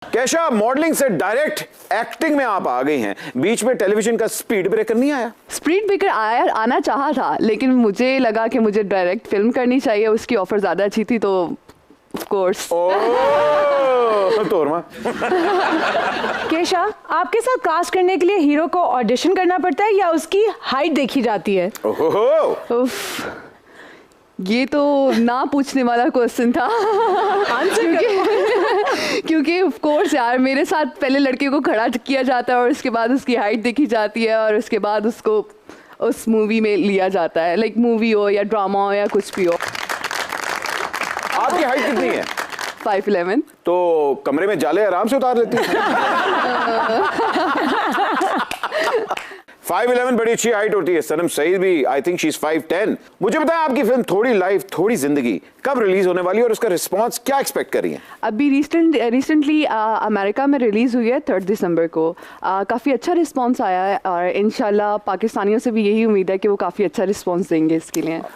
केशा, modelling से direct acting में आप आ गई हैं, बीच में टेलीविजन का स्पीड ब्रेकर नहीं आया? स्पीड ब्रेकर आना चाहा था, लेकिन मुझे लगा कि मुझे डायरेक्ट फिल्म करनी चाहिए, उसकी ऑफर ज़्यादा अच्छी थी तो ऑफ कोर्स। केशा, आपके साथ कास्ट करने के लिए हीरो को ऑडिशन करना पड़ता है या उसकी हाइट देखी जाती है? उफ, ये तो ना पूछने वाला क्वेश्चन था। क्योंकि ऑफ कोर्स यार, मेरे साथ पहले लड़के को खड़ा किया जाता है और उसके बाद उसकी हाइट देखी जाती है और उसके बाद उसको उस मूवी में लिया जाता है, लाइक मूवी हो या ड्रामा हो या कुछ भी हो। आपकी हाइट कितनी है? 5'11". तो कमरे में जाले आराम से उतार लेती हैं। 5'11" बड़ी अच्छी हाइट होती है। सनम सईद भी, आई थिंक शी इज 5'10". मुझे बताएं, आपकी फिल्म थोड़ी लाइफ थोड़ी जिंदगी कब रिलीज होने वाली है और उसका रिस्पांस क्या एक्सपेक्ट कर रही हैं? अभी रिसेंटली अमेरिका में रिलीज़ हुई है 3 दिसंबर को। काफ़ी अच्छा रिस्पांस आया है और इंशाल्लाह पाकिस्तानियों से भी यही उम्मीद है कि वो काफ़ी अच्छा रिस्पांस देंगे इसके लिए।